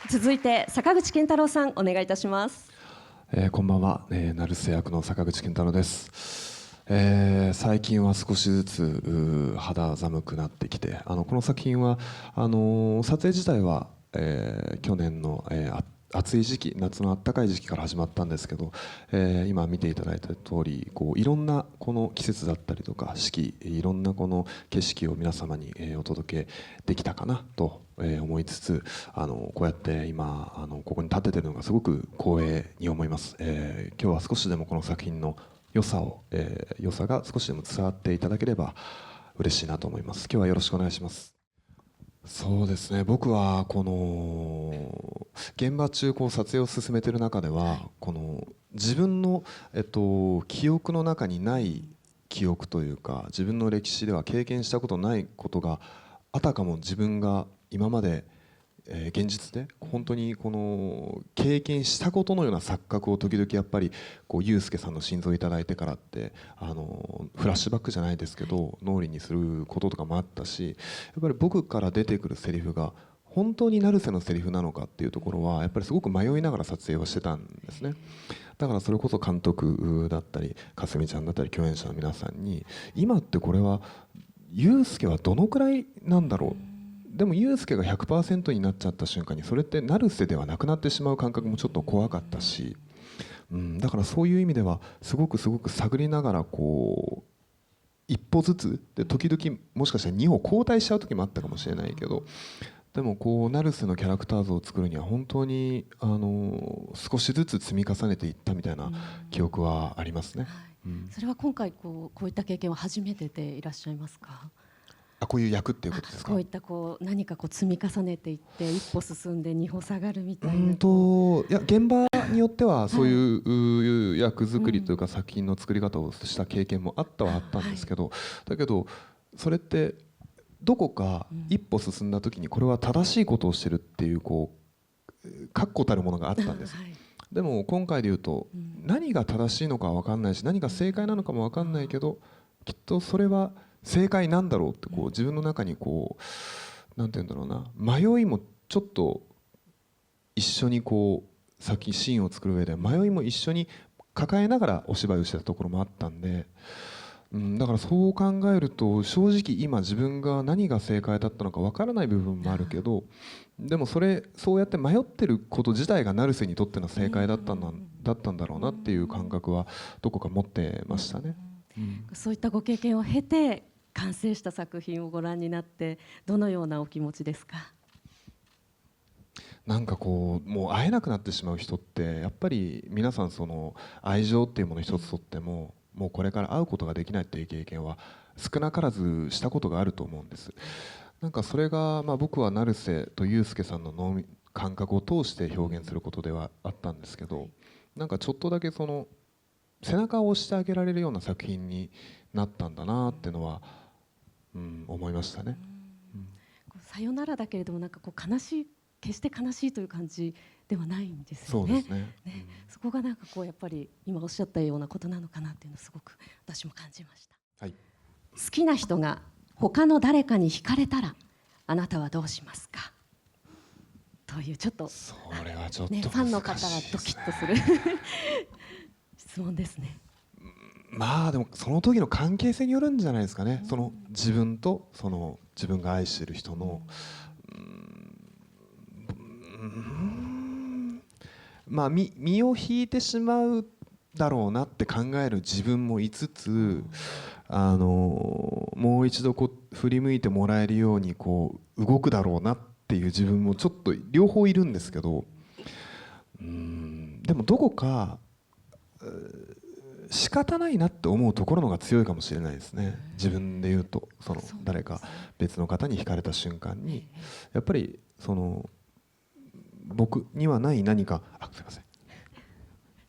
続いて坂口健太郎さん、お願いいたします。こんばんは、成瀬役の坂口健太郎です。最近は少しずつ肌寒くなってきて、この作品は撮影自体は、去年の、暑い時期、夏の暖かい時期から始まったんですけど、今見ていただいた通り、いろんなこの季節だったりとか四季、いろんなこの景色を皆様に、お届けできたかなと、思いつつ、こうやって今ここに立ててるのがすごく光栄に思います。今日は少しでもこの作品の良さが少しでも伝わっていただければ嬉しいなと思います。今日はよろしくお願いします。そうですね、僕はこの現場中撮影を進めている中では、この自分の、記憶の中にない記憶というか、自分の歴史では経験したことないことがあたかも自分が今まで現実で本当にこの経験したことのような錯覚を時々やっぱりユースケさんの心臓をいただいてからってフラッシュバックじゃないですけど脳裏にすることとかもあったし、やっぱり僕から出てくるセリフが本当に成瀬のセリフなのかっていうところはやっぱりすごく迷いながら撮影をしてたんですね。だからそれこそ監督だったりかすみちゃんだったり共演者の皆さんに今ってこれはユースケはどのくらいなんだろう、でもユースケが 100% になっちゃった瞬間にそれって成瀬ではなくなってしまう感覚もちょっと怖かったし、だからそういう意味ではすごく探りながら一歩ずつで時々もしかしたら2歩後退しちゃう時もあったかもしれないけど、でも成瀬のキャラクター像を作るには本当に少しずつ積み重ねていったみたいな記憶はありますね。それは今回こういった経験は初めてでいらっしゃいますか？こういう役っていうことですか？こういった何か積み重ねていって一歩進んで二歩下がるみたいな。いや現場によってはそういう役作りというか作品の作り方をした経験もあったはあったんですけど、だけどそれってどこか一歩進んだ時にこれは正しいことをしてるっていう確固たるものがあったんです。でも今回で言うと何が正しいのかは分かんないし何が正解なのかも分かんないけど、きっとそれは正解なんだろうって自分の中になんて言うんだろうな、迷いもちょっと一緒に先シーンを作る上で迷いも一緒に抱えながらお芝居をしてたところもあったんで、だからそう考えると正直今自分が何が正解だったのか分からない部分もあるけど、でもそうやって迷ってること自体が成瀬にとっての正解だったんだろうなっていう感覚はどこか持ってましたね。そういったご経験を経て完成した作品をご覧になってどのようなお気持ちですか？なんかもう会えなくなってしまう人ってやっぱり皆さんその愛情っていうもの一つとってももうこれから会うことができないっていう経験は少なからずしたことがあると思うんです。なんかそれが僕は成瀬とユースケさんの脳感覚を通して表現することではあったんですけど、なんかちょっとだけその背中を押してあげられるような作品になったんだなっていうのは、思いましたね。さよならだけれどもなんか悲しい、決して悲しいという感じではないんですよね。そうですね。そこがなんかやっぱり今おっしゃったようなことなのかなっていうのをすごく私も感じました。はい。好きな人が他の誰かに惹かれたらあなたはどうしますか？というちょっとそれはちょっとファンの方はドキッとする質問ですね。でもその時の関係性によるんじゃないですかね。その自分とその自分が愛している人の身を引いてしまうだろうなって考える自分もいつつ、もう一度振り向いてもらえるように動くだろうなっていう自分もちょっと両方いるんですけど、でもどこか仕方ないなって思うところのが強いかもしれないですね。自分で言うと誰か別の方に惹かれた瞬間にやっぱり僕にはない何かすいません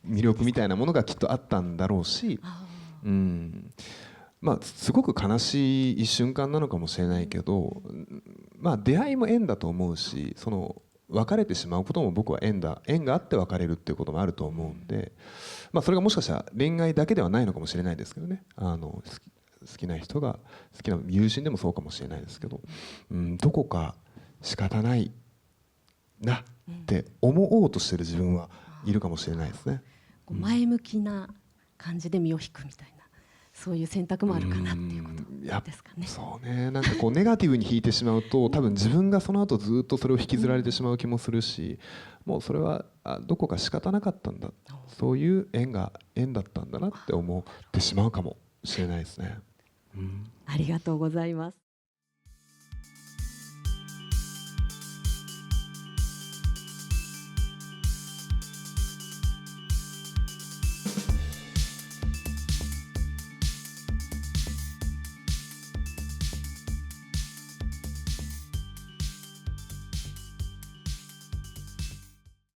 魅力みたいなものがきっとあったんだろうし、すごく悲しい瞬間なのかもしれないけど、出会いも縁だと思うし、別れてしまうことも僕は縁があって別れるっていうこともあると思うんで、それがもしかしたら恋愛だけではないのかもしれないですけどね。好きな人が好きな友人でもそうかもしれないですけど、どこか仕方ないなって思おうとしてる自分はいるかもしれないですね。こう前向きな感じで身を引くみたいな、そういう選択もあるかなっていうことですかね。そうね、なんかこうネガティブに引いてしまうと多分自分がその後ずっとそれを引きずられてしまう気もするし、もうそれはどこか仕方なかったんだ、そういう縁だったんだなって思ってしまうかもしれないですね。ありがとうございます。